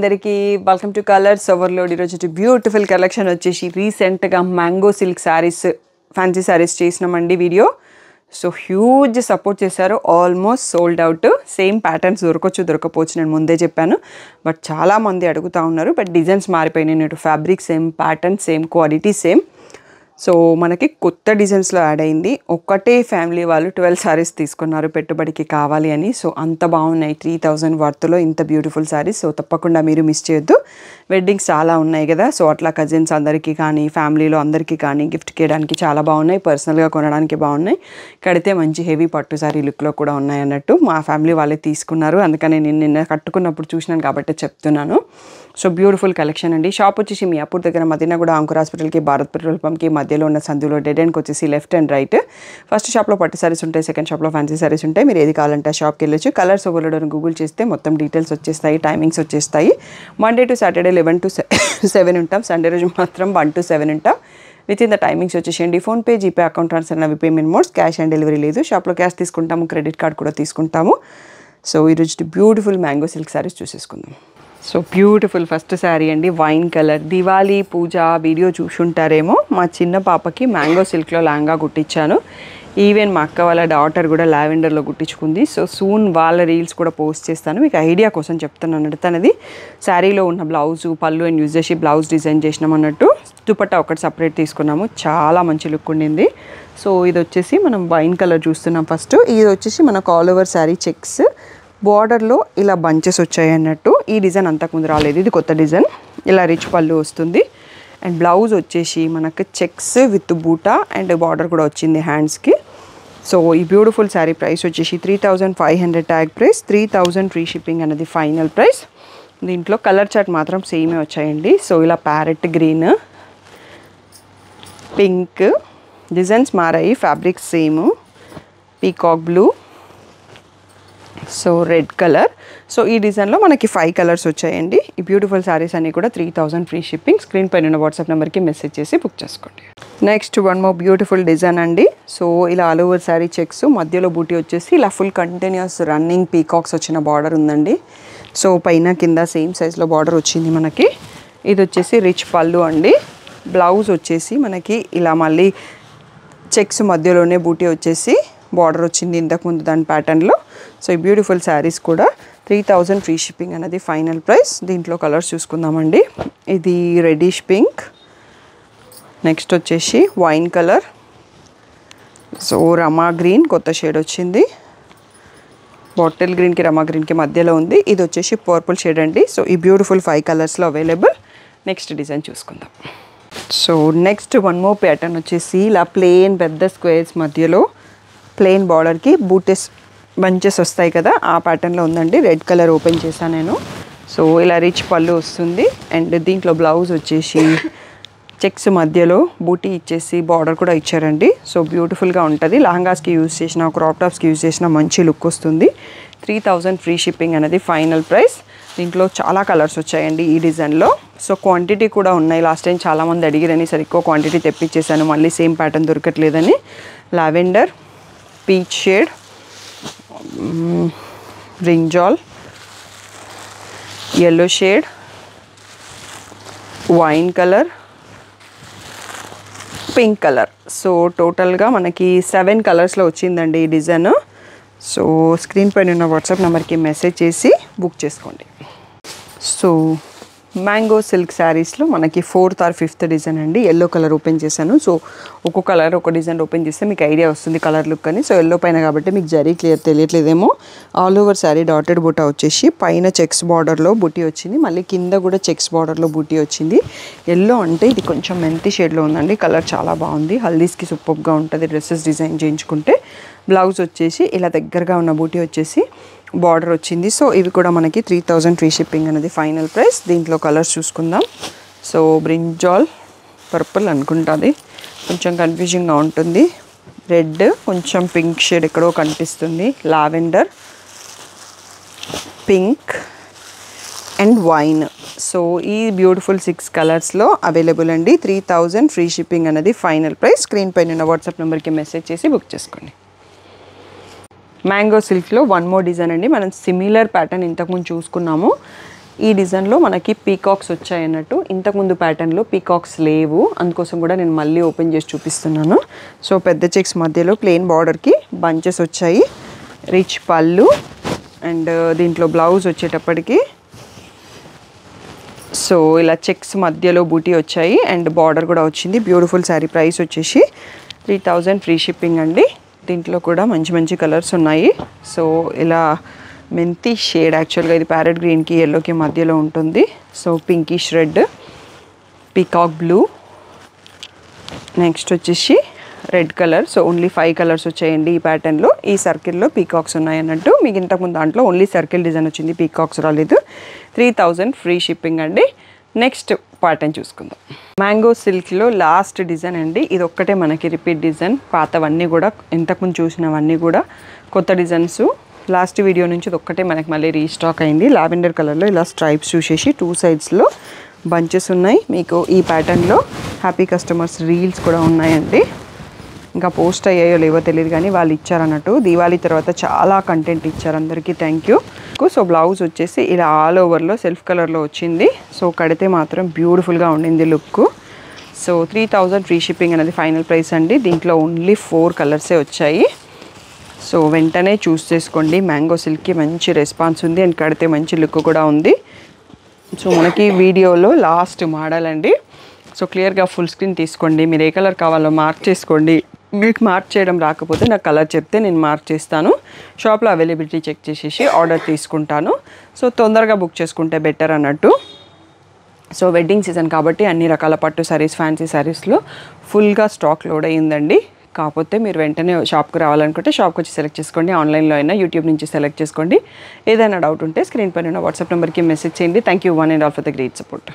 అందరికీ welcome to colours overload. ఈరోజు beautiful collection వచ్చేసి రీసెంట్గా mango silk saris fancy saris చేసినామండి వీడియో. సో హ్యూజ్ సపోర్ట్ చేశారు, almost sold out. Same patterns దొరకపోవచ్చు, నేను ముందే చెప్పాను. బట్ చాలామంది అడుగుతూ ఉన్నారు. బట్ డిజైన్స్ మారిపోయినాయి, నేటు fabric same, pattern same, quality same. So మనకి కొత్త డిజైన్స్లో యాడ్ అయింది. ఒక్కటే ఫ్యామిలీ వాళ్ళు 12 శారీస్ తీసుకున్నారు పెట్టుబడికి కావాలి అని. సో అంత బాగున్నాయి, 3000 వర్త్లో ఇంత బ్యూటిఫుల్ శారీస్. సో తప్పకుండా మీరు మిస్ చేయొద్దు. వెడ్డింగ్స్ చాలా ఉన్నాయి కదా, సో అట్లా కజిన్స్ అందరికీ కానీ ఫ్యామిలీలో అందరికీ కానీ గిఫ్ట్ చేయడానికి చాలా బాగున్నాయి, పర్సనల్గా కొనడానికి బాగున్నాయి. కడితే మంచి హెవీ పట్టు శారీ లుక్లో కూడా ఉన్నాయి అన్నట్టు. మా ఫ్యామిలీ వాళ్ళే తీసుకున్నారు, అందుకని నేను నిన్న కట్టుకున్నప్పుడు చూసినాను కాబట్టి చెప్తున్నాను. సో బ్యూటిఫుల్ కలెక్షన్ అండి. షాప్ వచ్చేసి మీ అప్పుడు దగ్గర మదీనాగూడ అంకుర్ హాస్పిటల్కి, భారత్ పెట్రోల్ పంప్కి మధ్యలో ఉన్న సందులో డెడ్ ఎండ్కి వచ్చేసి లెఫ్ట్ అండ్ రైట్. ఫస్ట్ షాప్లో పట్టు సారీస్ ఉంటాయి, సెకండ్ షాప్లో ఫ్యాన్సీ సారీస్ ఉంటాయి. మీరు ఏది కావాలంటే ఆ షాప్కి వెళ్ళొచ్చు. కలర్స్ ఓవర్లోడ్ అని గూగుల్ చేస్తే మొత్తం డీటెయిల్స్ వచ్చేస్తాయి, టైమింగ్స్ వచ్చేస్తాయి. మండే టు సాటర్డే 11 to 7 ఉంటాం, సండే రోజు మాత్రం 1 to 7 ఉంటాం. విత్ ఇన్ ద టైమింగ్స్ వచ్చేసేయండి. ఫోన్పే, జీపే, అకౌంట్ ట్రాన్స్ఫర్ అవి payment modes. Cash on delivery లేదు. షాప్లో క్యాష్ తీసుకుంటాము, క్రెడిట్ కార్డ్ కూడా తీసుకుంటాము. సో ఈరోజు బ్యూటిఫుల్ మ్యాంగో సిల్క్ శారీస్ చూసేసుకుందాం. సో బ్యూటిఫుల్ ఫస్ట్ శారీ అండి, wine colour. Diwali puja video చూసుంటారేమో. మా చిన్న పాపకి మ్యాంగో సిల్క్లో లెహంగా కుట్టించాను. ఈవెన్ మా అక్క వాళ్ళ డాటర్ కూడా లావెండర్లో కుట్టించుకుంది. సో సూన్ వాళ్ళ రీల్స్ కూడా పోస్ట్ చేస్తాను, మీకు ఐడియా కోసం చెప్తున్నాను. తనది శారీలో ఉన్న బ్లౌజు, పళ్ళు అండ్ యూజ్ చేసి బ్లౌజ్ డిజైన్ చేసినాం అన్నట్టు. దుపట్టా ఒకటి సపరేట్ తీసుకున్నాము, చాలా మంచి లుక్ ఉండింది. సో ఇది వచ్చేసి మనం వైన్ కలర్ చూస్తున్నాం ఫస్ట్. ఇది వచ్చేసి మనకు ఆల్ ఓవర్ శారీ చెక్స్, బార్డర్లో ఇలా బంచెస్ వచ్చాయి అన్నట్టు. ఈ డిజైన్ అంతకుముందు రాలేదు, ఇది కొత్త డిజైన్. ఇలా రిచ్ పళ్ళు వస్తుంది. అండ్ బ్లౌజ్ వచ్చేసి మనకు చెక్స్ విత్ బూటా అండ్ బార్డర్ కూడా వచ్చింది హ్యాండ్స్కి. సో ఈ బ్యూటిఫుల్ శారీ ప్రైస్ వచ్చేసి 3500 ట్యాగ్ ప్రైస్, 3000 ఫ్రీ షిప్పింగ్ అనేది ఫైనల్ ప్రైస్. దీంట్లో కలర్ చార్ట్ మాత్రం సేమే వచ్చాయండి. సో ఇలా ప్యారెట్ గ్రీన్, పింక్, డిజైన్స్ మారాయి, fabric same, peacock blue, so red colour. So ఈ డిజైన్లో మనకి 5 కలర్స్ వచ్చాయండి. ఈ బ్యూటిఫుల్ శారీస్ అన్నీ కూడా 3000 ఫ్రీ షిప్పింగ్. స్క్రీన్ పైన ఉన్న వాట్సాప్ నెంబర్కి మెసేజ్ చేసి బుక్ చేసుకోండి. Next one more beautiful design అండి. సో ఇలా ఆల్ ఓవర్ శారీ చెక్స్, మధ్యలో బూటీ వచ్చేసి ఇలా ఫుల్ కంటిన్యూస్ రన్నింగ్ పీకాక్స్ వచ్చిన బార్డర్ ఉందండి. సో పైన కింద సేమ్ సైజ్లో బార్డర్ వచ్చింది మనకి. ఇది వచ్చేసి రిచ్ పళ్ళు అండి. బ్లౌజ్ వచ్చేసి మనకి ఇలా మళ్ళీ చెక్స్ మధ్యలోనే బూటీ వచ్చేసి బార్డర్ వచ్చింది ఇంతకుముందు దాని ప్యాటర్న్లో. సో ఈ బ్యూటిఫుల్ శారీస్ కూడా 3000 ఫ్రీ షిప్పింగ్ అనేది ఫైనల్ ప్రైస్. దీంట్లో కలర్స్ చూసుకుందామండి. ఇది రెడిష్ పింక్, నెక్స్ట్ వచ్చేసి వైన్ కలర్, సో రమా గ్రీన్ కొత్త షేడ్ వచ్చింది, బాటిల్ గ్రీన్కి రమా గ్రీన్కి మధ్యలో ఉంది. ఇది వచ్చేసి పర్పుల్ షేడ్ అండి. సో ఈ బ్యూటిఫుల్ 5 కలర్స్లో అవైలబుల్. నెక్స్ట్ డిజైన్ చూసుకుందాం. So next one more pattern వచ్చేసి ఇలా ప్లెయిన్ పెద్ద స్క్వేర్స్ మధ్యలో ప్లెయిన్ బార్డర్కి బూటెస్ బంచెస్ వస్తాయి కదా, ఆ ప్యాటర్న్లో ఉందండి. రెడ్ కలర్ ఓపెన్ చేశాను నేను. సో ఇలా రిచ్ పళ్ళు వస్తుంది. అండ్ దీంట్లో బ్లౌజ్ వచ్చేసి చెక్స్ మధ్యలో బూటీ ఇచ్చేసి బార్డర్ కూడా ఇచ్చారండి. సో బ్యూటిఫుల్గా ఉంటుంది. లెహంగాస్కి యూజ్ చేసిన, క్రాప్ టాప్స్కి యూజ్ చేసిన మంచి లుక్ వస్తుంది. 3000 ఫ్రీ షిప్పింగ్ అనేది ఫైనల్ ప్రైస్. దీంట్లో చాలా కలర్స్ వచ్చాయండి ఈ డిజైన్లో. సో క్వాంటిటీ కూడా ఉన్నాయి. లాస్ట్ టైం చాలామంది అడిగిరని సరే ఎక్కువ క్వాంటిటీ తెప్పించేసాను, మళ్ళీ సేమ్ ప్యాటర్న్ దొరకట్లేదని. Lavender, peach shade, brinjal, yellow shade, wine colour, pink colour. So టోటల్గా మనకి 7 కలర్స్లో వచ్చిందండి ఈ డిజైన్. సో స్క్రీన్ పైన ఉన్న వాట్సాప్ నెంబర్కి మెసేజ్ చేసి బుక్ చేసుకోండి. సో మ్యాంగో సిల్క్ శారీస్లో మనకి 4th or 5th డిజైన్ అండి. ఎల్లో కలర్ ఓపెన్ చేశాను. సో ఒక్కొక్క కలర్ ఒక డిజైన్ ఓపెన్ చేస్తే మీకు ఐడియా వస్తుంది కలర్ లుక్ అని. సో ఎల్లో పైన కాబట్టి మీకు జరీ క్లియర్ తెలియట్లేదేమో. ఆల్ ఓవర్ శారీ డాటెడ్ బూటా వచ్చేసి పైన చెక్స్ బార్డర్లో బూటీ వచ్చింది, మళ్ళీ కింద కూడా చెక్స్ బార్డర్లో బూటీ వచ్చింది. ఎల్లో అంటే ఇది కొంచెం మెంతి షేడ్లో ఉందండి. కలర్ చాలా బాగుంది, హల్దీస్కి సూపర్గా ఉంటుంది డ్రెస్సెస్ డిజైన్ చేయించుకుంటే. బ్లౌజ్ వచ్చేసి ఇలా దగ్గరగా ఉన్న బూటీ వచ్చేసి బార్డర్ వచ్చింది. సో ఇవి కూడా మనకి 3000 ఫ్రీ షిప్పింగ్ అనేది ఫైనల్ ప్రైస్. దీంట్లో కలర్స్ చూసుకుందాం. సో బ్రింజాల్, పర్పుల్ అనుకుంటుంది, కొంచెం కన్ఫ్యూజింగ్గా ఉంటుంది. రెడ్, కొంచెం పింక్ షేడ్ ఎక్కడో కనిపిస్తుంది, lavender, pink and wine. So ఈ బ్యూటిఫుల్ 6 కలర్స్లో అవైలబుల్ అండి. 3000 ఫ్రీ షిప్పింగ్ అనేది ఫైనల్ ప్రైస్. స్క్రీన్ పైన ఉన్న వాట్సాప్ నెంబర్కి మెసేజ్ చేసి బుక్ చేసుకోండి. మ్యాంగో సిల్క్లో వన్ మోర్ డిజైన్ అండి. మనం సిమిలర్ ప్యాటర్న్ ఇంతకుముందు చూసుకున్నాము. ఈ డిజైన్లో మనకి పీకాక్స్ వచ్చాయి అన్నట్టు. ఇంతకుముందు ప్యాటర్న్లో పీకాక్స్ లేవు, అందుకోసం కూడా నేను మళ్ళీ ఓపెన్ చేసి చూపిస్తున్నాను. సో పెద్ద చెక్స్ మధ్యలో ప్లెయిన్ బార్డర్కి బంచెస్ వచ్చాయి, రిచ్ పళ్ళు, అండ్ దీంట్లో బ్లౌజ్ వచ్చేటప్పటికి సో ఇలా చెక్స్ మధ్యలో బూటీ వచ్చాయి అండ్ బార్డర్ కూడా వచ్చింది. బ్యూటిఫుల్ శారీ. ప్రైస్ వచ్చేసి 3000 ఫ్రీ షిప్పింగ్ అండి. దీంట్లో కూడా మంచి మంచి కలర్స్ ఉన్నాయి. సో ఇలా మెంతి షేడ్, యాక్చువల్గా ఇది ప్యారెట్ గ్రీన్కి ఎల్లోకి మధ్యలో ఉంటుంది. So pinkish red, peacock blue, next వచ్చేసి red colour. So only 5 colours వచ్చాయండి ఈ ప్యాటర్న్లో. ఈ సర్కిల్లో పీకాక్స్ ఉన్నాయి అన్నట్టు. మీకు ఇంతకుముందు దాంట్లో ఓన్లీ సర్కిల్ డిజైన్ వచ్చింది, పీకాక్స్ రాలేదు. 3000 ఫ్రీ షిప్పింగ్ అండి. నెక్స్ట్ ప్యాటర్న్ చూసుకుందాం. మ్యాంగో సిల్క్లో లాస్ట్ డిజైన్ అండి. ఇది ఒక్కటే మనకి రిపీట్ డిజైన్. పాతవన్నీ కూడా, ఇంతకుముందు చూసినవన్నీ కూడా కొత్త డిజైన్స్. లాస్ట్ వీడియో నుంచి ఇది ఒక్కటే మనకి మళ్ళీ రీస్టాక్ అయింది. లావెండర్ కలర్లో ఇలా స్ట్రైప్స్ చూసేసి 2 సైడ్స్లో బంచెస్ ఉన్నాయి. మీకు ఈ ప్యాటర్న్లో హ్యాపీ కస్టమర్స్ రీల్స్ కూడా ఉన్నాయండి. ఇంకా పోస్ట్ అయ్యాయో లేవో తెలియదు కానీ వాళ్ళు ఇచ్చారన్నట్టు. దీవాళీ తర్వాత చాలా కంటెంట్ ఇచ్చారు, అందరికీ థ్యాంక్ యూ. సో బ్లౌజ్ వచ్చేసి ఇలా ఆల్ ఓవర్లో సెల్ఫ్ కలర్లో వచ్చింది. సో కడితే మాత్రం బ్యూటిఫుల్గా ఉండింది లుక్. సో 3000 ఫ్రీ షిప్పింగ్ అనేది ఫైనల్ ప్రైస్ అండి. దీంట్లో ఓన్లీ 4 కలర్సే వచ్చాయి. సో వెంటనే చూస్ చేసుకోండి. మ్యాంగో సిల్క్కి మంచి రెస్పాన్స్ ఉంది అండ్ కడితే మంచి లుక్ కూడా ఉంది. సో మనకి వీడియోలో లాస్ట్ మోడల్ అండి. సో క్లియర్గా ఫుల్ స్క్రీన్ తీసుకోండి. మీరు ఏ కలర్ కావాలో మార్క్ చేసుకోండి. మీకు మార్క్ చేయడం రాకపోతే నాకు కలర్ చెప్తే నేను మార్క్ చేస్తాను. షాప్లో అవైలబిలిటీ చెక్ చేసేసి ఆర్డర్ తీసుకుంటాను. సో తొందరగా బుక్ చేసుకుంటే బెటర్ అన్నట్టు. సో వెడ్డింగ్ సీజన్ కాబట్టి అన్ని రకాల పట్టు శారీస్, ఫ్యాన్సీ శారీస్లో ఫుల్గా స్టాక్ లోడ్ అయ్యిందండి. కాకపోతే మీరు వెంటనే షాప్కి రావాలనుకుంటే షాప్కి వచ్చి సెలెక్ట్ చేసుకోండి. ఆన్లైన్లో అయినా యూట్యూబ్ నుంచి సెలెక్ట్ చేసుకోండి. ఏదైనా డౌట్ ఉంటే స్క్రీన్ పైన వాట్సాప్ నెంబర్కి మెసేజ్ చేయండి. Thank you one and all for the great support.